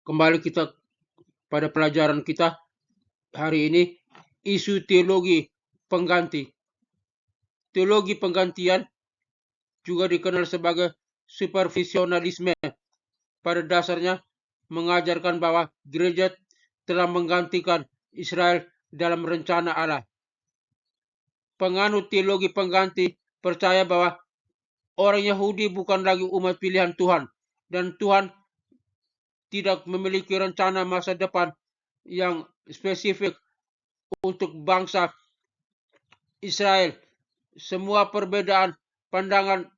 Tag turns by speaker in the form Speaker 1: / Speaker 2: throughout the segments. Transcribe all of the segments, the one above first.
Speaker 1: Kembali kita pada pelajaran kita hari ini, isu teologi pengganti. Teologi penggantian juga dikenal sebagai supervisionalisme. Pada dasarnya mengajarkan bahwa gereja telah menggantikan Israel dalam rencana Allah. Penganut teologi pengganti percaya bahwa orang Yahudi bukan lagi umat pilihan Tuhan, dan Tuhan tidak memiliki rencana masa depan yang spesifik untuk bangsa Israel. Semua perbedaan pandangan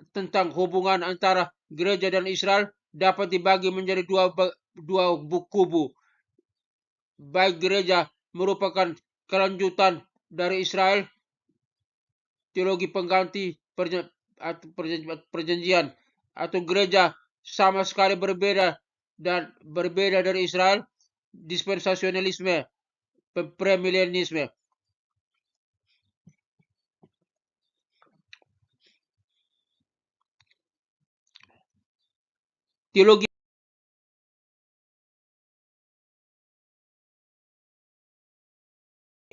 Speaker 1: tentang hubungan antara gereja dan Israel dapat dibagi menjadi dua kubu. Baik gereja merupakan kelanjutan dari Israel, teologi pengganti perjanjian, atau gereja sama sekali berbeda dari Israel, dispensasionalisme, premilenialisme. Teologi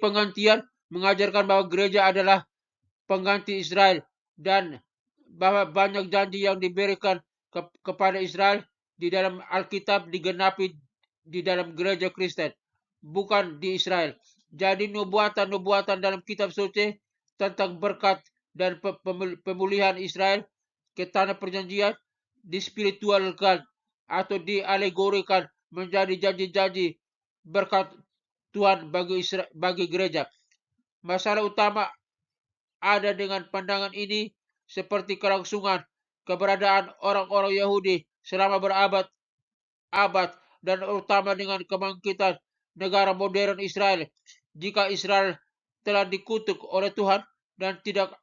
Speaker 1: penggantian mengajarkan bahwa gereja adalah pengganti Israel dan bahwa banyak janji yang diberikan kepada Israel di dalam Alkitab digenapi di dalam gereja Kristen, bukan di Israel. Jadi nubuatan-nubuatan dalam kitab suci tentang berkat dan pemulihan Israel ke tanah perjanjian dispiritualkan atau dialegorikan menjadi janji-janji berkat Tuhan bagi gereja. Masalah utama ada dengan pandangan ini seperti kelangsungan keberadaan orang-orang Yahudi selama berabad-abad, dan utama dengan kebangkitan negara modern Israel. Jika Israel telah dikutuk oleh Tuhan dan tidak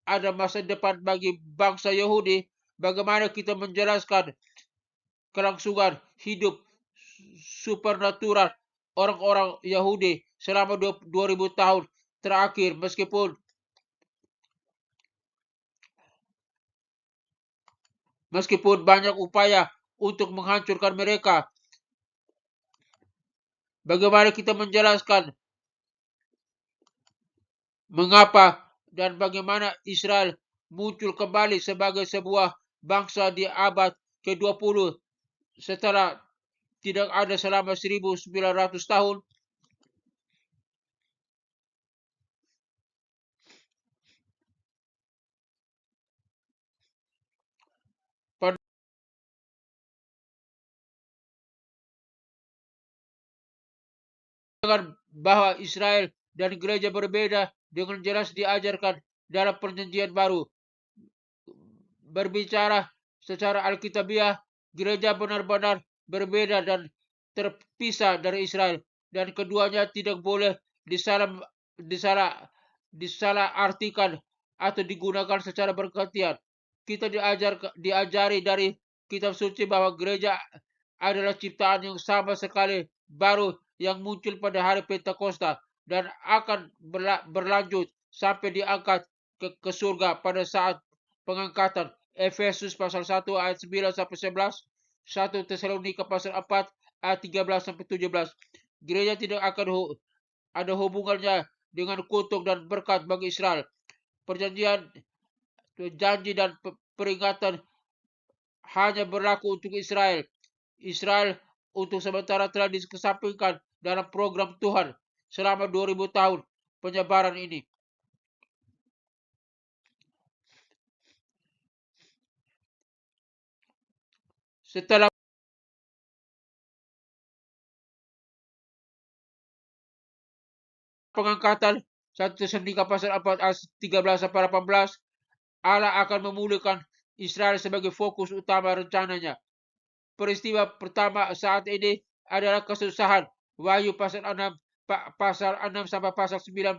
Speaker 1: ada masa depan bagi bangsa Yahudi, bagaimana kita menjelaskan kelangsungan hidup supernatural orang-orang Yahudi selama 2000 tahun terakhir, meskipun banyak upaya untuk menghancurkan mereka? Bagaimana kita menjelaskan mengapa dan bagaimana Israel muncul kembali sebagai sebuah bangsa di abad ke-20 setelah tidak ada selama 1900 tahun? Pandangan bahwa Israel dan gereja berbeda dengan jelas diajarkan dalam perjanjian baru. Berbicara secara alkitabiah, gereja benar-benar berbeda dan terpisah dari Israel, dan keduanya tidak boleh disalah artikan atau digunakan secara bergantian. Kita diajari dari kitab suci bahwa gereja adalah ciptaan yang sama sekali baru yang muncul pada hari Pentakosta dan akan berlanjut sampai diangkat ke surga pada saat pengangkatan. Efesus pasal 1 ayat 9 sampai 11, 1 Tesalonika pasal 4 ayat 13 sampai 17. Gereja tidak akan ada hubungannya dengan kutuk dan berkat bagi Israel. Perjanjian, janji dan peringatan hanya berlaku untuk Israel. Israel untuk sementara telah dikesampingkan dalam program Tuhan selama 2000 tahun penyebaran ini. Setelah pengangkatan, 1 Tesalonika pasal 4 ayat 13 sampai 18, Allah akan memulihkan Israel sebagai fokus utama rencananya. Peristiwa pertama saat ini adalah kesusahan. Wahyu pasal 6 sampai pasal 19.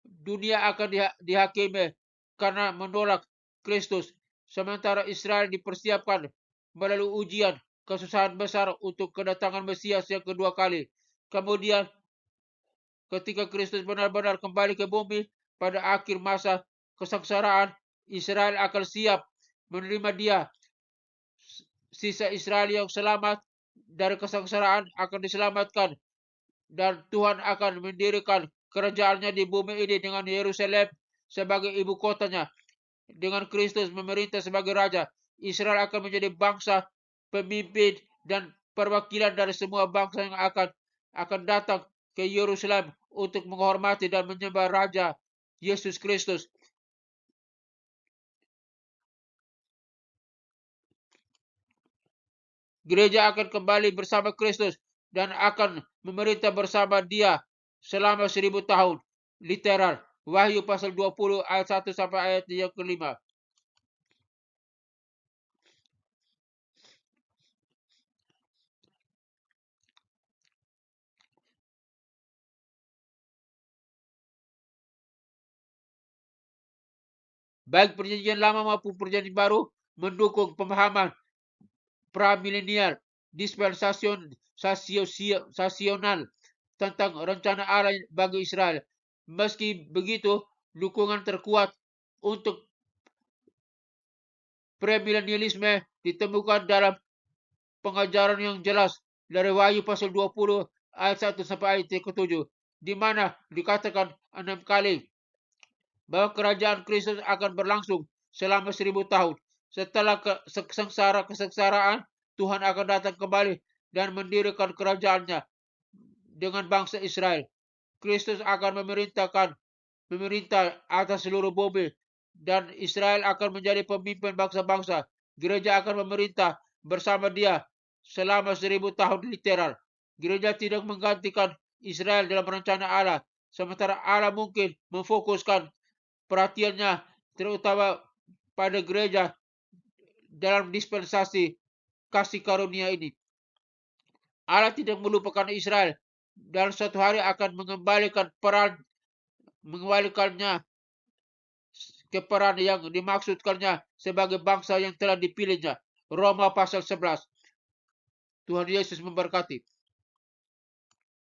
Speaker 1: Dunia akan dihakimi karena menolak Kristus, sementara Israel dipersiapkan melalui ujian kesusahan besar untuk kedatangan Mesias yang kedua kali. Kemudian ketika Kristus benar-benar kembali ke bumi pada akhir masa kesengsaraan, Israel akan siap menerima Dia sisa Israel yang selamat dari kesengsaraan akan diselamatkan, dan Tuhan akan mendirikan kerajaannya di bumi ini dengan Yerusalem sebagai ibu kotanya. Dengan Kristus memerintah sebagai raja, Israel akan menjadi bangsa, pemimpin, dan perwakilan dari semua bangsa yang akan datang ke Yerusalem untuk menghormati dan menyembah Raja Yesus Kristus. Gereja akan kembali bersama Kristus dan akan memerintah bersama Dia selama 1000 tahun. Literal. Wahyu pasal 20 ayat 1 sampai ayat yang kelima. Baik perjanjian lama maupun perjanjian baru mendukung pemahaman premilenial dispensasional tentang rencana Allah bagi Israel. Meski begitu, dukungan terkuat untuk premilenialisme ditemukan dalam pengajaran yang jelas dari Wahyu pasal 20 ayat 1 sampai ayat ke-7, di mana dikatakan 6 kali bahwa kerajaan Kristus akan berlangsung selama 1000 tahun. Setelah kesengsaraan, Tuhan akan datang kembali dan mendirikan kerajaannya dengan bangsa Israel. Kristus akan memerintah atas seluruh bumi, dan Israel akan menjadi pemimpin bangsa-bangsa. Gereja akan memerintah bersama Dia selama 1000 tahun literal. Gereja tidak menggantikan Israel dalam rencana Allah, sementara Allah mungkin memfokuskan perhatiannya terutama pada gereja dalam dispensasi kasih karunia ini. Allah tidak melupakan Israel dan suatu hari akan mengembalikannya ke peran yang dimaksudkannya sebagai bangsa yang telah dipilihnya. Roma pasal 11. Tuhan Yesus memberkati.